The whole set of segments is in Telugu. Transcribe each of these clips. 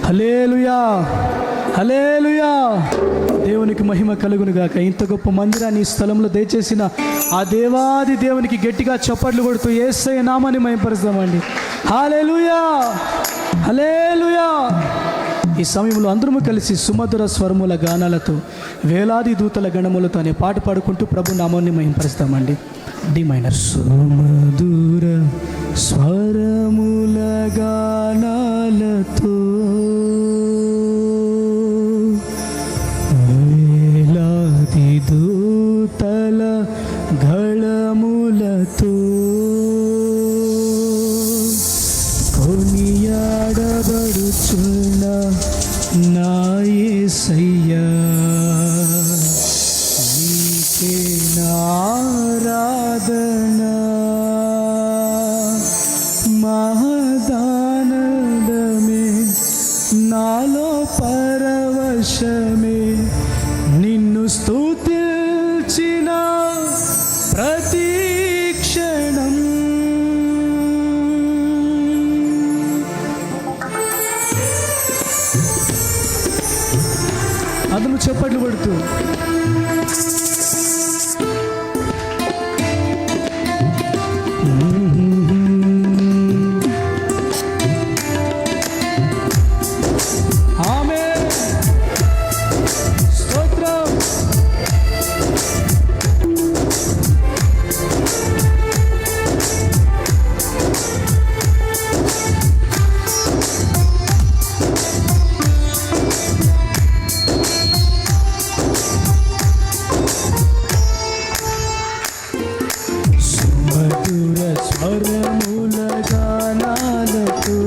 హల్లెలూయా, హల్లెలూయా. దేవునికి మహిమ కలుగును గాక. ఇంత గొప్ప మందిరాన్ని ఈ స్థలంలో దయచేసిన ఆ దేవాది దేవునికి గట్టిగా చప్పట్లు కొడుతూ యేసయ్య నామాన్ని మహిమపరుస్తామండి. హల్లెలూయా, హల్లెలూయా. ఈ సమయంలో అందరము కలిసి సుమధుర స్వరముల గానాలతో వేలాది దూతల గణములతో అనే పాట పాడుకుంటూ ప్రభు నామాన్ని మహిమపరుస్తామండి. D minor. సుమధుర స్వరముల గానాలతో వేలాది దూతల గళములతో కొనియాడబడుచున్న నా యేసయ్యా, నీకే నా ఆరాధన. మహదానందమే నాలో పరవశమే, నిన్ను స్తుతించిన ప్రతి క్షణం. అందులో చప్పట్లు కొడుతూ స్వరముల గానాలతో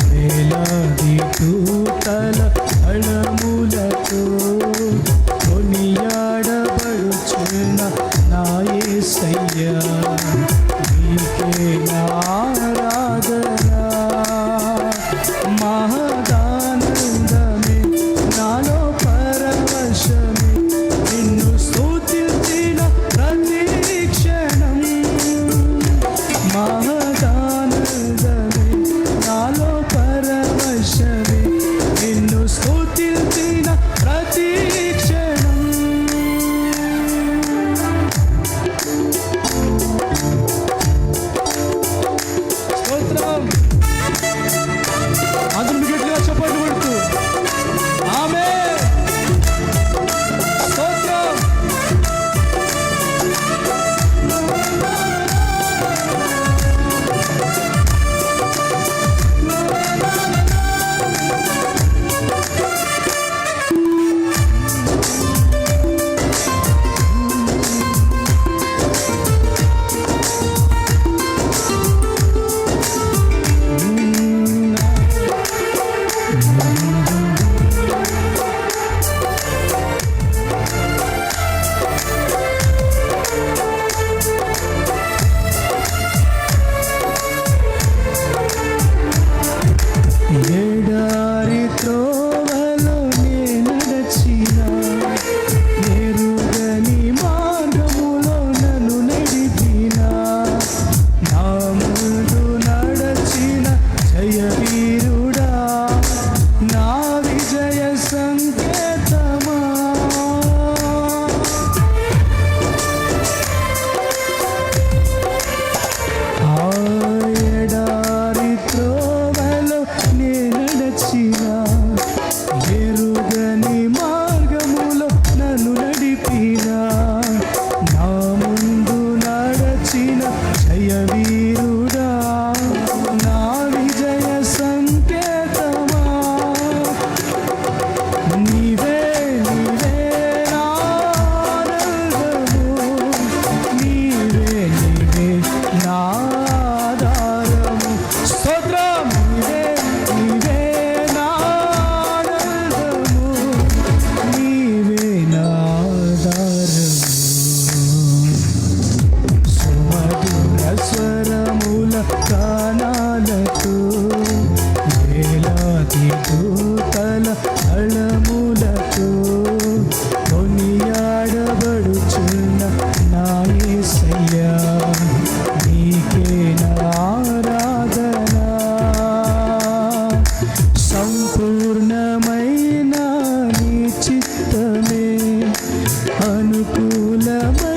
వేలాది దూతల గళములతో కొనియాడబడుచున్న నా యేసయ్యా, నీకే నా ఆరాధన. మహదానందమే నాలో పరవశమే, నిన్ను స్తుతించిన ప్రతి క్షణం. మహదానందమే నాలో పరవశమే, నిన్ను స్తుతించిన ప్రతి క్షణం. స్తోత్రం. అందుకు సంపూర్ణమైన నీ చిత్తమే అనుకూలమైన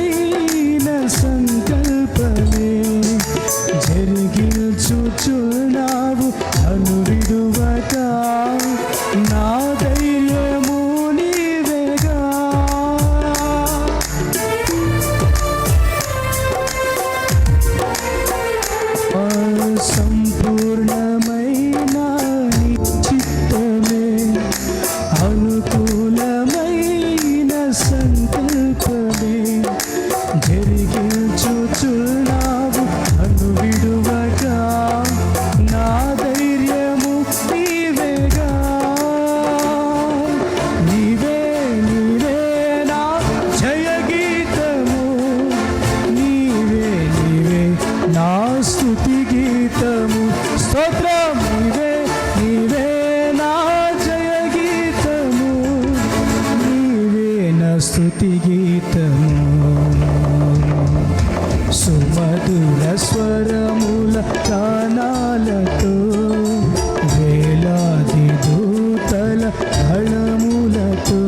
సంకల్పమే జరిగించుచున్నావు అనువిడువక నా ధైర్యము నీవేగా. సంపూర్ణమైన నీ చిత్తమే అనుకూలమైన సంకల్పమే జరిగించుచున్నావు అనువిడువక నా ధైర్యము నీవేగా. నీవే నీవే నా జయ గీతము, నీవే నీవే నా స్తుతి గీతము. స్తోత్రం. నీవే నీవే నా జయ గీతము, నీవే నా స్తుతి గీతము. సుమధుర స్వరముల గానాలతో వేలాది దూతల గళములతో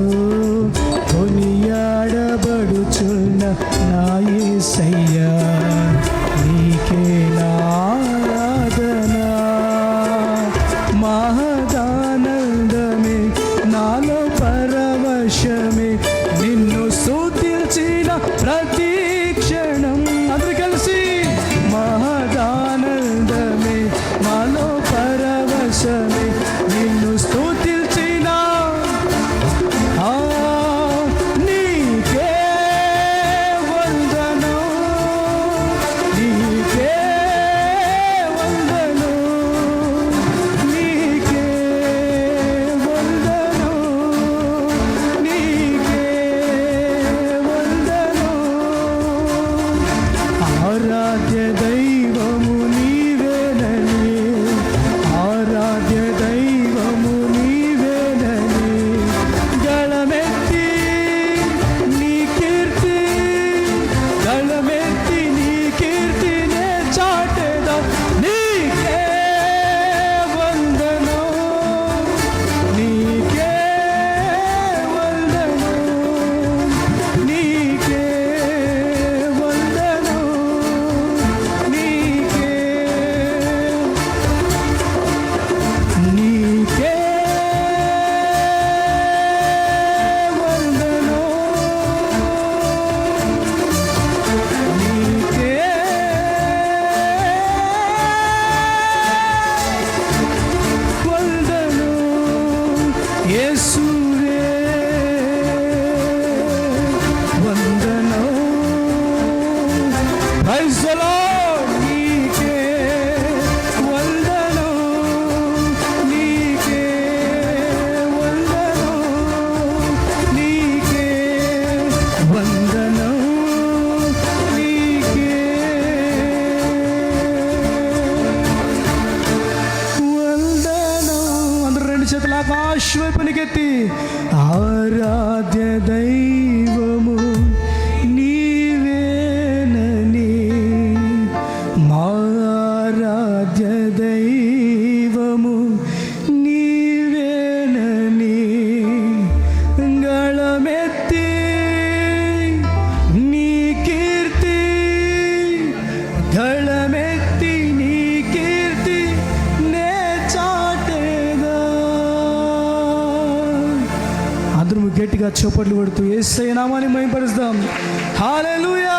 కొనియాడబడుచున్న నా యేసయ్యా నీకే నా ఆరాధన. మహదానందమే నాలో పరవశమే నిన్ను స్తుతించిన ప్రతి క్షణం. అందరూ కలిసి మహదానందమే నాలో పరవశమే నిన్ను స్తుతించిన నీకే వందనం, నీకే వందనం, నీకే వందనం, నీకే వందనం. ఆరాధ్య దైవము నీవేనని, ఆరాధ్య దైవము నీవేనని గళమెత్తి నీ కీర్తి, గళమెత్తి నీ కీర్తినే చాటెదా. నీకే వందనం, నీకే వందనం, నీకే వందనం, నీకే నీకే వందనం, నీకే వందనం. యేసువే వందనం. Praise the lord. నీకే వందనం, నీకే వందనం, నీకే వందనం, నీకే వందనం. అందరూ రెండు చేతుల ఆకాశ వైపునికెత్తి ఆరాధ్య దైవము నీవేనని, మా ఆరాధ్య దైవము నీవేనని గళమెత్తి నీ కీర్తి, గళమెత్తి నీ కీర్తి నే చాటేదా. అందరూ గట్టిగా చప్పట్లు కొడుతూ యేసయ్య నామాన్ని మహిమపరుస్తాం. హల్లెలూయా.